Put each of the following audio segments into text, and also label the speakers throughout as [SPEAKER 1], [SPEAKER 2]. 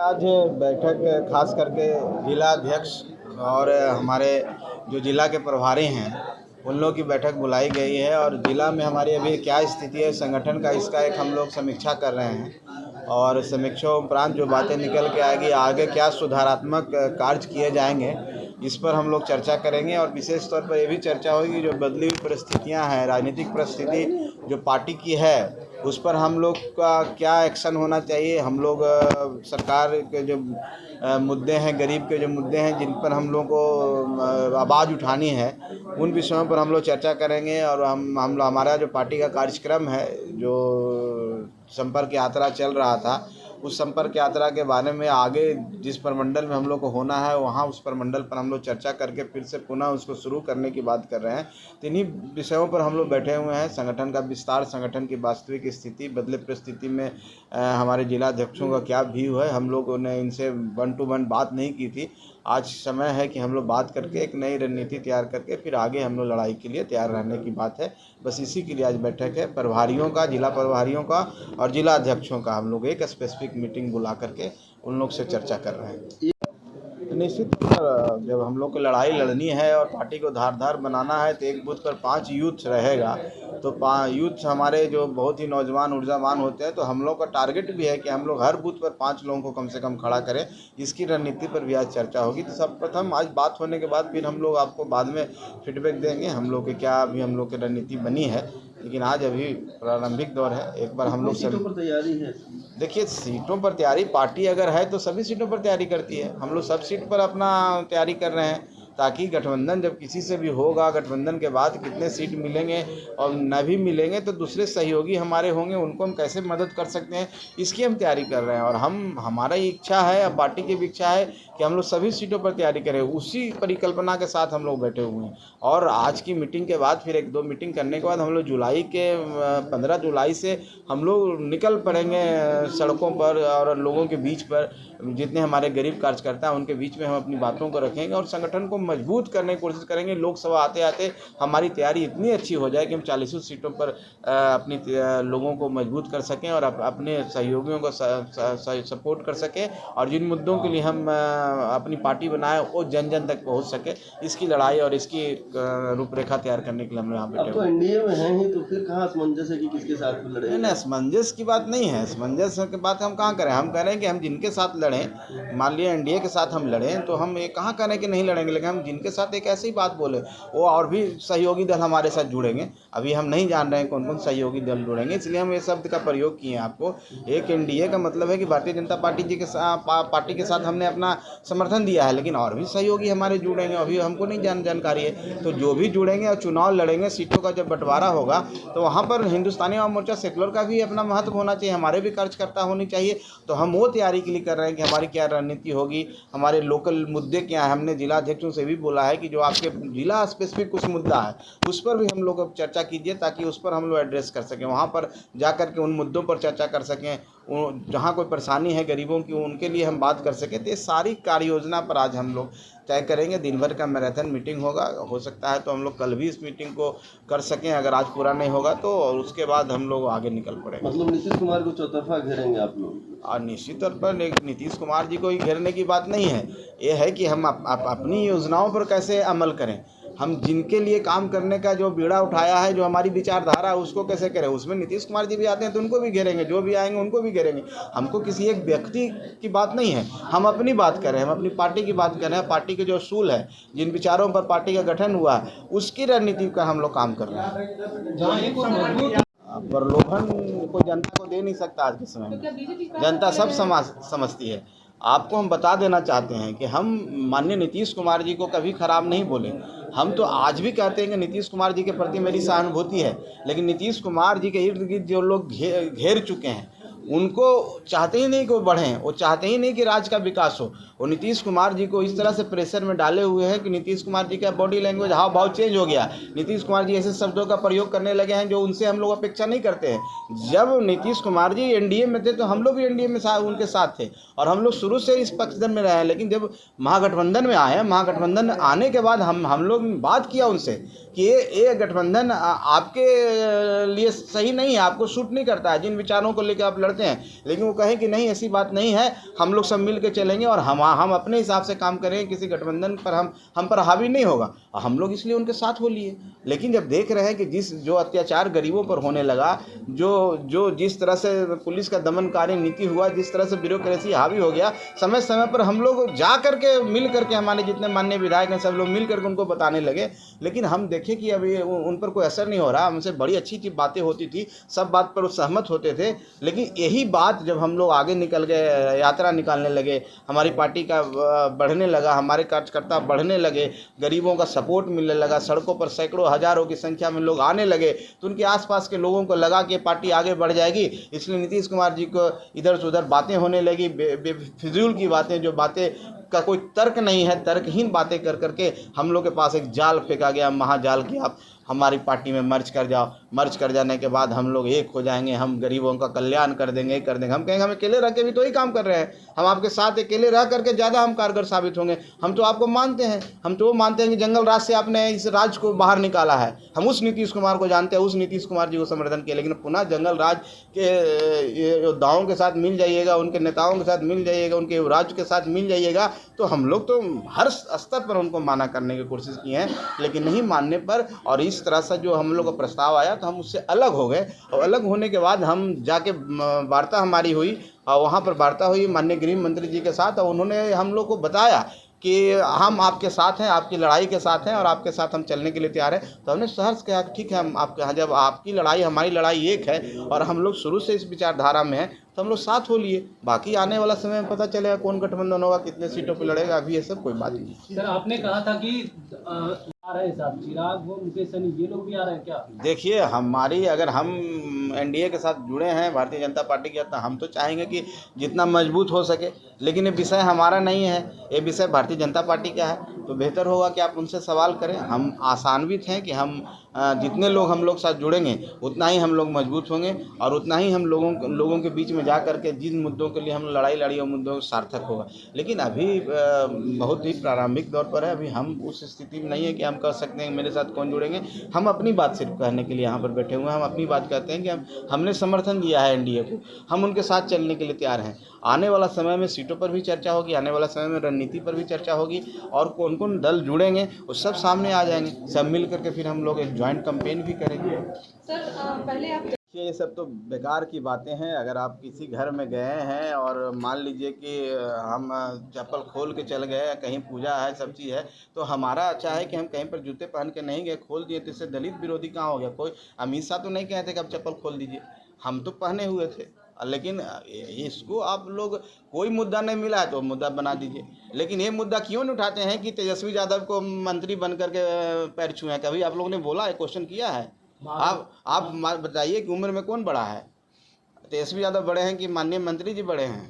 [SPEAKER 1] आज बैठक खास करके जिला अध्यक्ष और हमारे जो जिला के प्रभारी हैं उन लोगों की बैठक बुलाई गई है और जिला में हमारी अभी क्या स्थिति है संगठन का, इसका एक हम लोग समीक्षा कर रहे हैं और समीक्षा उपरांत जो बातें निकल के आएगी, आगे क्या सुधारात्मक कार्य किए जाएंगे, इस पर हम लोग चर्चा करेंगे। और विशेष तौर पर ये भी चर्चा होगी जो बदली हुई परिस्थितियां हैं, राजनीतिक परिस्थिति जो पार्टी की है उस पर हम लोग का क्या एक्शन होना चाहिए। हम लोग सरकार के जो मुद्दे हैं, गरीब के जो मुद्दे हैं जिन पर हम लोग को आवाज़ उठानी है, उन विषयों पर हम लोग चर्चा करेंगे। और हमारा जो पार्टी का कार्यक्रम है, जो संपर्क यात्रा चल रहा था, उस संपर्क यात्रा के बारे में आगे जिस प्रमंडल में हम लोग को होना है वहाँ उस प्रमंडल पर हम लोग चर्चा करके फिर से पुनः उसको शुरू करने की बात कर रहे हैं। तो इन्हीं विषयों पर हम लोग बैठे हुए हैं। संगठन का विस्तार, संगठन की वास्तविक स्थिति, बदले परिस्थिति में हमारे जिला अध्यक्षों का क्या व्यू है, हम लोगों ने इनसे 1 to 1 बात नहीं की थी। आज समय है कि हम लोग बात करके एक नई रणनीति तैयार करके फिर आगे हम लोग लड़ाई के लिए तैयार रहने की बात है। बस इसी के लिए आज बैठक है। प्रभारियों का, जिला प्रभारियों का और जिला अध्यक्षों का हम लोग एक स्पेसिफिक मीटिंग बुला करके उन लोग से चर्चा कर रहे हैं। निश्चित जब हम लोग को लड़ाई लड़नी है और पार्टी को धारदार बनाना है तो एक बूथ पर 5 यूथ रहेगा। तो 5 यूथ हमारे जो बहुत ही नौजवान ऊर्जावान होते हैं, तो हम लोग का टारगेट भी है कि हम लोग हर बूथ पर 5 लोगों को कम से कम खड़ा करें। इसकी रणनीति पर भी आज चर्चा होगी। तो सर्वप्रथम आज बात होने के बाद फिर हम लोग आपको बाद में फीडबैक देंगे हम लोग के क्या अभी हम लोग की रणनीति बनी है। लेकिन आज अभी प्रारंभिक दौर है। एक बार हम लोग
[SPEAKER 2] सीटों पर तैयारी है।
[SPEAKER 1] देखिए, सीटों पर तैयारी पार्टी अगर है तो सभी सीटों पर तैयारी करती है। हम लोग सब सीट पर अपना तैयारी कर रहे हैं ताकि गठबंधन जब किसी से भी होगा, गठबंधन के बाद कितने सीट मिलेंगे और न भी मिलेंगे तो दूसरे सहयोगी हमारे होंगे, उनको हम कैसे मदद कर सकते हैं, इसकी हम तैयारी कर रहे हैं। और हमारा ये इच्छा है और पार्टी की भी इच्छा है कि हम लोग सभी सीटों पर तैयारी करें। उसी परिकल्पना के साथ हम लोग बैठे हुए हैं। और आज की मीटिंग के बाद फिर 1-2 मीटिंग करने के बाद हम लोग 15 जुलाई से हम लोग निकल पड़ेंगे सड़कों पर और लोगों के बीच पर। जितने हमारे गरीब कार्यकर्ता हैं उनके बीच में हम अपनी बातों को रखेंगे और संगठन को मजबूत करने की कोशिश करेंगे। लोकसभा आते आते हमारी तैयारी इतनी अच्छी हो जाए कि हम 40 सीटों पर अपनी लोगों को मजबूत कर सकें और अपने सहयोगियों को सपोर्ट कर सकें। और जिन मुद्दों के लिए हम अपनी पार्टी बनाए वो जन जन तक पहुंच सके, इसकी लड़ाई और इसकी रूपरेखा तैयार करने के लिए हम यहाँ बैठे।
[SPEAKER 2] अब तो एनडीए में हैं ही, तो फिर कहाँ असमंजस है कि किसके साथ लड़े?
[SPEAKER 1] नहीं, असमंजस की बात नहीं है। असमंजस की बात हम कहाँ करें। हम कह रहे हैं कि हम जिनके साथ लड़ें, मान लिया एनडीए के साथ हम लड़ें तो हम ये कहाँ करें कि नहीं लड़ेंगे, लेकिन हम जिनके साथ एक ऐसी बात बोले वो और भी सहयोगी दल हमारे साथ जुड़ेंगे। अभी हम नहीं जान रहे हैं कौन कौन सहयोगी दल जुड़ेंगे, इसलिए हम ये शब्द का प्रयोग किए हैं। आपको एक एनडीए का मतलब है कि भारतीय जनता पार्टी के साथ हमने अपना समर्थन दिया है, लेकिन और भी सहयोगी हमारे जुड़ेंगे, अभी हमको नहीं जानकारी है। तो जो भी जुड़ेंगे और चुनाव लड़ेंगे, सीटों का जब बंटवारा होगा तो वहाँ पर हिंदुस्तानी आवाम मोर्चा सेकुलर का भी अपना महत्व होना चाहिए, हमारे भी कार्यकर्ता होनी चाहिए। तो हम वो तैयारी के लिए कर रहे हैं कि हमारी क्या रणनीति होगी, हमारे लोकल मुद्दे क्या है। हमने जिला अध्यक्षों से भी बोला है कि जो आपके जिला स्पेसिफिक कुछ मुद्दा है उस पर भी हम लोग चर्चा कीजिए ताकि उस पर हम लोग एड्रेस कर सकें, वहाँ पर जा कर के उन मुद्दों पर चर्चा कर सकें। जहाँ कोई परेशानी है गरीबों की उनके लिए हम बात कर सकें। तो ये सारी कार्य योजना पर आज हम लोग तय करेंगे। दिन भर का मैराथन मीटिंग होगा, हो सकता है तो हम लोग कल भी इस मीटिंग को कर सकें, अगर आज पूरा नहीं होगा तो। और उसके बाद हम लोग आगे निकल पड़ेंगे।
[SPEAKER 2] मतलब नीतीश कुमार को चौतरफा घेरेंगे आप लोग?
[SPEAKER 1] और निश्चित तौर पर नीतीश कुमार जी को ही घेरने की बात नहीं है। ये है कि हम अपनी योजनाओं पर कैसे अमल करें, हम जिनके लिए काम करने का जो बीड़ा उठाया है, जो हमारी विचारधारा है उसको कैसे करें। उसमें नीतीश कुमार जी भी आते हैं तो उनको भी घेरेंगे, जो भी आएंगे उनको भी घेरेंगे। हमको किसी एक व्यक्ति की बात नहीं है, हम अपनी बात कर रहे हैं, हम अपनी पार्टी की बात कर रहे हैं। पार्टी के जो असूल है, जिन विचारों पर पार्टी का गठन हुआ है, उसकी रणनीति का हम लोग काम कर रहे हैं। प्रलोभन कोई जनता को दे नहीं सकता आज के समय में। जनता सब समझती है। आपको हम बता देना चाहते हैं कि हम माननीय नीतीश कुमार जी को कभी खराब नहीं बोले। हम तो आज भी कहते हैं कि नीतीश कुमार जी के प्रति मेरी सहानुभूति है, लेकिन नीतीश कुमार जी के इर्द गिर्द जो लोग घेर चुके हैं उनको चाहते ही नहीं कि वो बढ़ें, वो चाहते ही नहीं कि राज्य का विकास हो। वो नीतीश कुमार जी को इस तरह से प्रेशर में डाले हुए हैं कि नीतीश कुमार जी का बॉडी लैंग्वेज, हाव भाव चेंज हो गया। नीतीश कुमार जी ऐसे शब्दों का प्रयोग करने लगे हैं जो उनसे हम लोग अपेक्षा नहीं करते हैं। जब नीतीश कुमार जी एनडीए में थे तो हम लोग भी एनडीए में उनके साथ थे और हम लोग शुरू से इस पक्षधर में रहे हैं। लेकिन जब महागठबंधन में आए, महागठबंधन आने के बाद हम लोग बात किया उनसे कि ये गठबंधन आपके लिए सही नहीं है, आपको सूट नहीं करता है। जिन विचारों को लेकर आप लड़ लड़ते हैं, लेकिन वो कहें कि नहीं ऐसी बात नहीं है, हम लोग सब मिल के चलेंगे और हम अपने हिसाब से काम करेंगे, किसी गठबंधन पर हम पर हावी नहीं होगा। हम लोग इसलिए उनके साथ हो लिए। लेकिन जब देख रहे हैं कि जो अत्याचार गरीबों पर होने लगा, जो जिस तरह से पुलिस का दमनकारी नीति हुआ, जिस तरह से ब्यूरोक्रेसी हावी हो गया, समय समय पर हम लोग जा करके मिल करके, हमारे जितने माननीय विधायक हैं सब लोग मिल करके उनको बताने लगे। लेकिन हम देखें कि अभी उन पर कोई असर नहीं हो रहा। हमसे बड़ी अच्छी बातें होती थी, सब बात पर सहमत होते थे, लेकिन यही बात जब हम लोग आगे निकल गए, यात्रा निकालने लगे, हमारी पार्टी का बढ़ने लगा, हमारे कार्यकर्ता बढ़ने लगे, गरीबों का सपोर्ट मिलने लगा, सड़कों पर सैकड़ों हजारों की संख्या में लोग आने लगे, तो उनके आसपास के लोगों को लगा कि पार्टी आगे बढ़ जाएगी। इसलिए नीतीश कुमार जी को इधर से उधर बातें होने लगी, बेफिजूल की बातें, जो बातें का कोई तर्क नहीं है, तर्कहीन बातें कर करके हम लोग के पास एक जाल फेंका गया, महाजाल की आप हमारी पार्टी में मर्ज कर जाओ। मर्ज कर जाने के बाद हम लोग एक हो जाएंगे, हम गरीबों का कल्याण कर देंगे। हम कहेंगे हम अकेले रह के भी तो ही काम कर रहे हैं, हम आपके साथ अकेले रह करके ज़्यादा हम कारगर साबित होंगे। हम तो आपको मानते हैं, हम तो वो मानते हैं कि जंगल राज से आपने इस राज्य को बाहर निकाला है। हम उस नीतीश कुमार को जानते हैं, उस नीतीश कुमार जी को समर्थन किया, लेकिन पुनः जंगल राज के योद्धाओं के साथ मिल जाइएगा, उनके नेताओं के साथ मिल जाइएगा, उनके युवराज के साथ मिल जाइएगा, तो हम लोग तो हर स्तर पर उनको माना करने की कोशिश की है, लेकिन नहीं मानने पर और इस तरह से जो हम लोग का प्रस्ताव आया तो हम उससे अलग हो गए। और अलग होने के बाद हम जाके वार्ता हमारी हुई, और वहाँ पर वार्ता हुई माननीय गृह मंत्री जी के साथ, और उन्होंने हम लोग को बताया कि हम आपके साथ हैं, आपकी लड़ाई के साथ हैं और आपके साथ हम चलने के लिए तैयार हैं। तो हमने सहर्ष कहा ठीक है, हम आपके यहाँ, जब आपकी लड़ाई हमारी लड़ाई एक है और हम लोग शुरू से इस विचारधारा में हैं, तो हम लोग साथ हो लिए। बाकी आने वाला समय में पता चलेगा कौन गठबंधन होगा, कितने सीटों पर लड़ेगा, अभी ये सब कोई बात नहीं।
[SPEAKER 3] सर आपने कहा था कि आ रहे साहब चिराग वो मुकेश सहनी ये लोग भी आ रहे हैं क्या?
[SPEAKER 1] देखिए, हमारी अगर हम एनडीए के साथ जुड़े हैं, भारतीय जनता पार्टी के साथ, हम तो चाहेंगे कि जितना मजबूत हो सके, लेकिन ये विषय हमारा नहीं है, ये विषय भारतीय जनता पार्टी का है। तो बेहतर होगा कि आप उनसे सवाल करें। हम आशान्वित हैं कि हम जितने लोग हम लोग साथ जुड़ेंगे उतना ही हम लोग मजबूत होंगे और उतना ही हम लोगों के बीच में जा कर के जिन मुद्दों के लिए हम लड़ाई लड़ी वो मुद्दों सार्थक होगा। लेकिन अभी बहुत ही प्रारंभिक दौर पर है, अभी हम उस स्थिति में नहीं है कि हम कह सकते हैं मेरे साथ कौन जुड़ेंगे। हम अपनी बात सिर्फ कहने के लिए यहाँ पर बैठे हुए हैं, हम अपनी बात कहते हैं कि हमने समर्थन दिया है एनडीए को, हम उनके साथ चलने के लिए तैयार हैं। आने वाला समय में सीटों पर भी चर्चा होगी, आने वाला समय में रणनीति पर भी चर्चा होगी और कौन कौन दल जुड़ेंगे वो सब सामने आ जाएंगे। सब मिल करके फिर हम लोग एक ज्वाइंट कैंपेन भी करेंगे।
[SPEAKER 4] सर पहले आप
[SPEAKER 1] ये सब तो बेकार की बातें हैं। अगर आप किसी घर में गए हैं और मान लीजिए कि हम चप्पल खोल के चल गए, कहीं पूजा है, सब चीज़ है, तो हमारा अच्छा है कि हम कहीं पर जूते पहन के नहीं गए, खोल दिए, तो इससे दलित विरोधी कहाँ हो गया? कोई अमित शाह तो नहीं कहते कि आप चप्पल खोल दीजिए, हम तो पहने हुए थे। लेकिन इसको आप लोग कोई मुद्दा नहीं मिला है तो मुद्दा बना दीजिए। लेकिन ये मुद्दा क्यों नहीं उठाते हैं कि तेजस्वी यादव को मंत्री बन करके पैर छुए? कभी आप लोगों ने बोला है, क्वेश्चन किया है? आप बताइए कि उम्र में कौन बड़ा है? तेजस्वी यादव बड़े हैं कि माननीय मंत्री जी बड़े हैं?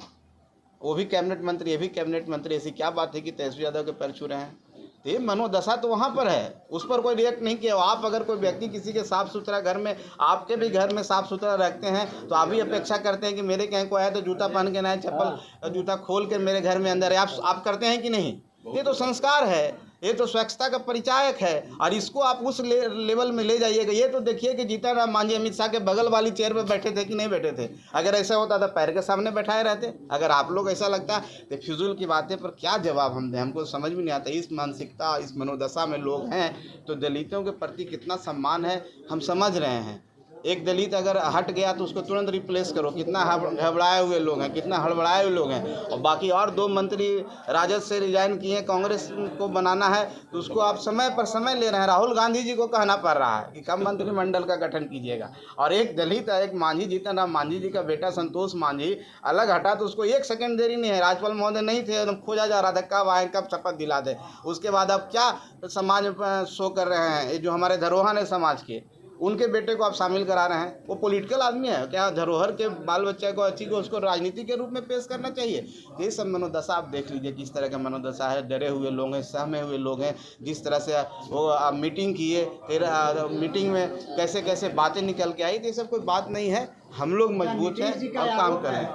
[SPEAKER 1] वो भी कैबिनेट मंत्री, ये भी कैबिनेट मंत्री। ऐसी क्या बात है कि तेजस्वी यादव के पैर छू रहे हैं? तो ये मनोदशा तो वहाँ पर है, उस पर कोई रिएक्ट नहीं किया। आप अगर कोई व्यक्ति किसी के साफ़ सुथरा घर में, आपके भी घर में साफ़ सुथरा रखते हैं, तो आप भी अपेक्षा करते हैं कि मेरे कहीं को आया तो जूता पहन के ना आए, चप्पल जूता खोल के मेरे घर में अंदर है। आप करते हैं कि नहीं? ये तो संस्कार है, ये तो स्वच्छता का परिचायक है और इसको आप उस लेवल में ले जाइएगा। ये तो देखिए कि जीतन राम मांझी अमित शाह के बगल वाली चेयर पे बैठे थे कि नहीं बैठे थे? अगर ऐसा होता तो पैर के सामने बैठाए रहते। अगर आप लोग ऐसा लगता तो फिजूल की बातें पर क्या जवाब हम दें? हमको समझ में नहीं आता। इस मानसिकता, इस मनोदशा में लोग हैं तो दलितों के प्रति कितना सम्मान है हम समझ रहे हैं। एक दलित अगर हट गया तो उसको तुरंत रिप्लेस करो। कितना घबराए हुए लोग हैं, कितना हड़बड़ाए हुए लोग हैं। और बाकी और 2 मंत्री राजद से रिजाइन किए, कांग्रेस को बनाना है तो उसको आप समय पर समय ले रहे हैं। राहुल गांधी जी को कहना पड़ रहा है कि कब मंत्रिमंडल का गठन कीजिएगा। और एक दलित, एक मांझी, जीतन राम मांझी जी का बेटा संतोष मांझी अलग हटा तो उसको 1 सेकंड देरी नहीं है। राज्यपाल महोदय नहीं थे, एकदम खोजा जा रहा था कब आए, कब शपथ दिला दे। उसके बाद अब क्या समाज शो कर रहे हैं? ये जो हमारे धरोहर है समाज के, उनके बेटे को आप शामिल करा रहे हैं। वो पॉलिटिकल आदमी है क्या? धरोहर के बाल बच्चे को, अच्छी को, उसको राजनीति के रूप में पेश करना चाहिए। ये सब मनोदशा आप देख लीजिए किस तरह का मनोदशा है। डरे हुए लोग हैं, सहमे हुए लोग हैं। जिस तरह से वो आप मीटिंग किए, फिर मीटिंग में कैसे कैसे बातें निकल के आई, तो ये सब कोई बात नहीं है। हम लोग मजबूत हैं और काम करें।